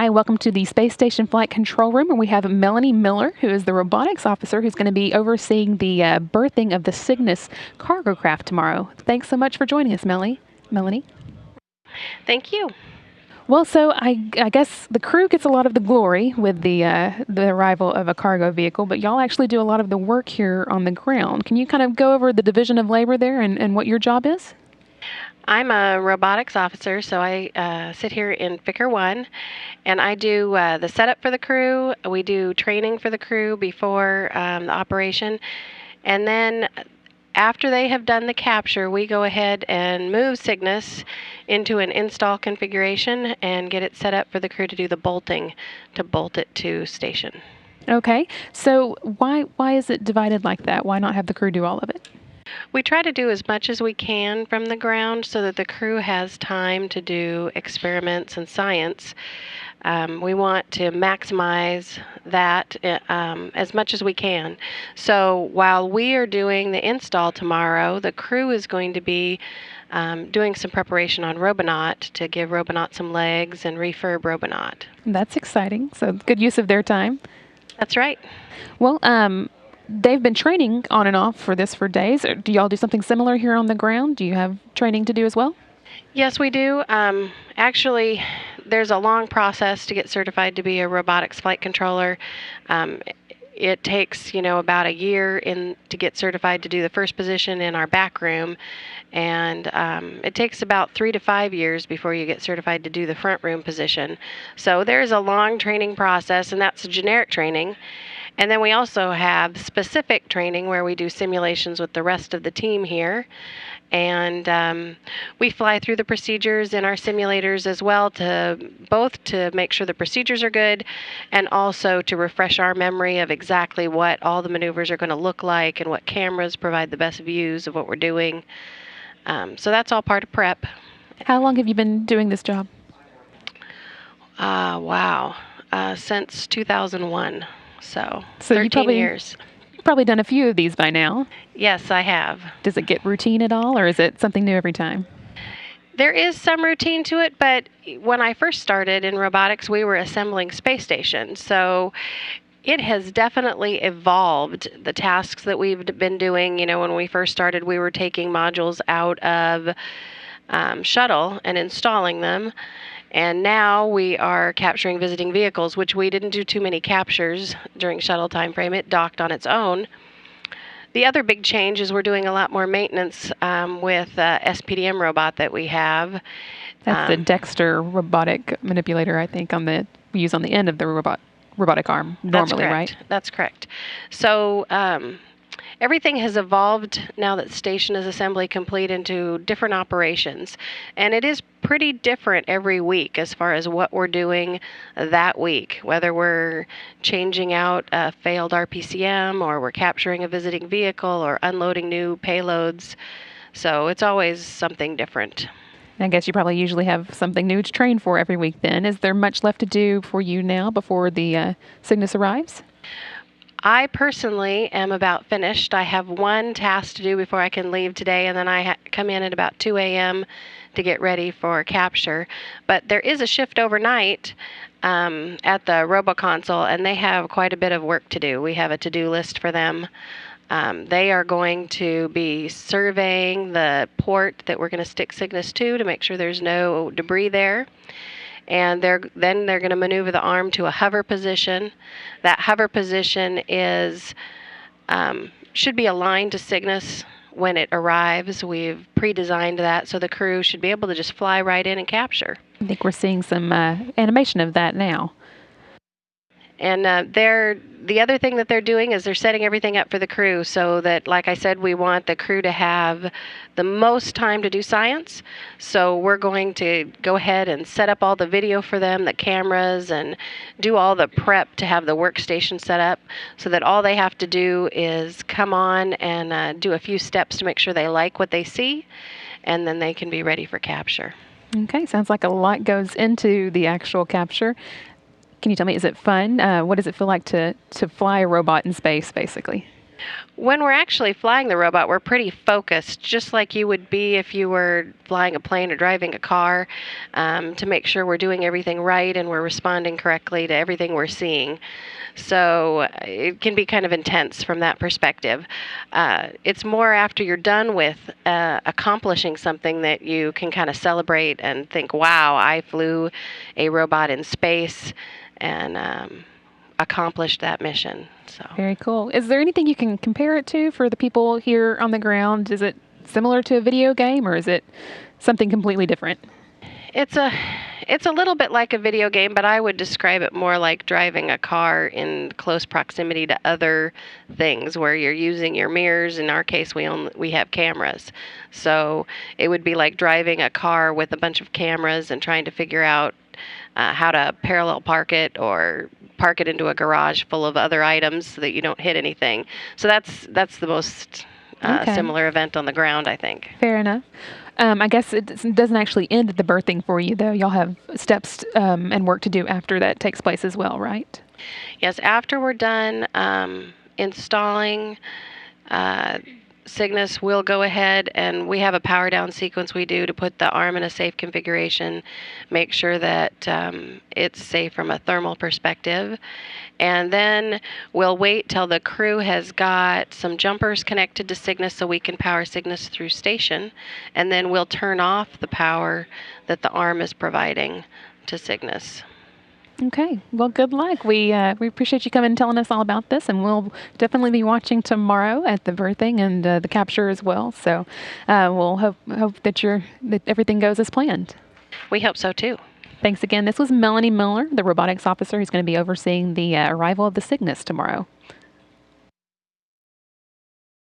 Hi, welcome to the Space Station Flight Control Room, and we have Melanie Miller, who is the robotics officer who's going to be overseeing the berthing of the Cygnus cargo craft tomorrow. Thanks so much for joining us, Melanie. Thank you. Well, so I guess the crew gets a lot of the glory with the arrival of a cargo vehicle, but y'all actually do a lot of the work here on the ground. Can you kind of go over the division of labor there and what your job is? I'm a robotics officer, so I sit here in Ficker 1, and I do the setup for the crew. We do training for the crew before the operation, and then after they have done the capture, we go ahead and move Cygnus into an install configuration and get it set up for the crew to do the bolting to bolt it to station. Okay, so why is it divided like that? Why not have the crew do all of it? We try to do as much as we can from the ground so that the crew has time to do experiments and science. We want to maximize that as much as we can. So while we are doing the install tomorrow, the crew is going to be doing some preparation on Robonaut to give Robonaut some legs and refurb Robonaut. That's exciting. So good use of their time. That's right. Well, they've been training on and off for this for days. Do y'all do something similar here on the ground? Do you have training to do as well? Yes, we do. Actually, there's a long process to get certified to be a robotics flight controller. It takes, about a year to get certified to do the first position in our back room, and it takes about 3 to 5 years before you get certified to do the front room position. So there's a long training process, and that's generic training. And then we also have specific training where we do simulations with the rest of the team here. And we fly through the procedures in our simulators as well, both to make sure the procedures are good and also to refresh our memory of exactly what all the maneuvers are going to look like and what cameras provide the best views of what we're doing. So that's all part of prep. How long have you been doing this job? Wow. Since 2001. So 13 years. You've probably done a few of these by now. Yes, I have. Does it get routine at all, or is it something new every time? There is some routine to it, but when I first started in robotics, we were assembling space stations. So it has definitely evolved, the tasks that we've been doing. When we first started, we were taking modules out of shuttle and installing them. And now we are capturing visiting vehicles, which we didn't do too many captures during shuttle time frame. It docked on its own. The other big change is we're doing a lot more maintenance with SPDM robot that we have. That's the Dexter robotic manipulator, I think, we use on the end of the robotic arm normally, right? That's correct. So everything has evolved now that station is assembly complete into different operations. And it is pretty different every week as far as what we're doing that week, whether we're changing out a failed RPCM or we're capturing a visiting vehicle or unloading new payloads. So it's always something different. I guess you probably usually have something new to train for every week then. Is there much left to do for you now before the Cygnus arrives? I personally am about finished. I have one task to do before I can leave today, and then I come in at about 2 a.m. to get ready for capture. But there is a shift overnight at the RoboConsole, and they have quite a bit of work to do. We have a to-do list for them. They are going to be surveying the port that we're going to stick Cygnus to make sure there's no debris there. And then they're going to maneuver the arm to a hover position. That hover position should be aligned to Cygnus when it arrives. We've pre-designed that so the crew should be able to just fly right in and capture. I think we're seeing some animation of that now. And the other thing that they're doing is they're setting everything up for the crew so that, like I said, we want the crew to have the most time to do science. So we're going to go ahead and set up all the video for them, the cameras, and do all the prep to have the workstation set up so that all they have to do is come on and do a few steps to make sure they like what they see, and then they can be ready for capture. Okay, sounds like a lot goes into the actual capture. Can you tell me, is it fun? What does it feel like to fly a robot in space, basically? When we're actually flying the robot, we're pretty focused, just like you would be if you were flying a plane or driving a car, to make sure we're doing everything right and we're responding correctly to everything we're seeing. So it can be kind of intense from that perspective. It's more after you're done with accomplishing something that you can kind of celebrate and think, wow, I flew a robot in space and accomplished that mission. So. Very cool. Is there anything you can compare it to for the people here on the ground? Is it similar to a video game, or is it something completely different? It's a it's a little bit like a video game, but I would describe it more like driving a car in close proximity to other things where you're using your mirrors. In our case, we have cameras. So it would be like driving a car with a bunch of cameras and trying to figure out how to parallel park it or park it into a garage full of other items so that you don't hit anything. So that's the most Okay. similar event on the ground, I think. Fair enough. I guess it doesn't actually end at the birthing for you, though. Y'all have steps and work to do after that takes place as well, right? Yes, after we're done installing Cygnus, we'll go ahead and we have a power down sequence we do to put the arm in a safe configuration, make sure that it's safe from a thermal perspective. And then we'll wait till the crew has got some jumpers connected to Cygnus so we can power Cygnus through station. And then we'll turn off the power that the arm is providing to Cygnus. Okay. Well, good luck. We appreciate you coming and telling us all about this, and we'll definitely be watching tomorrow at the birthing and the capture as well. So we'll hope that everything goes as planned. We hope so too. Thanks again. This was Melanie Miller, the robotics officer who's going to be overseeing the arrival of the Cygnus tomorrow.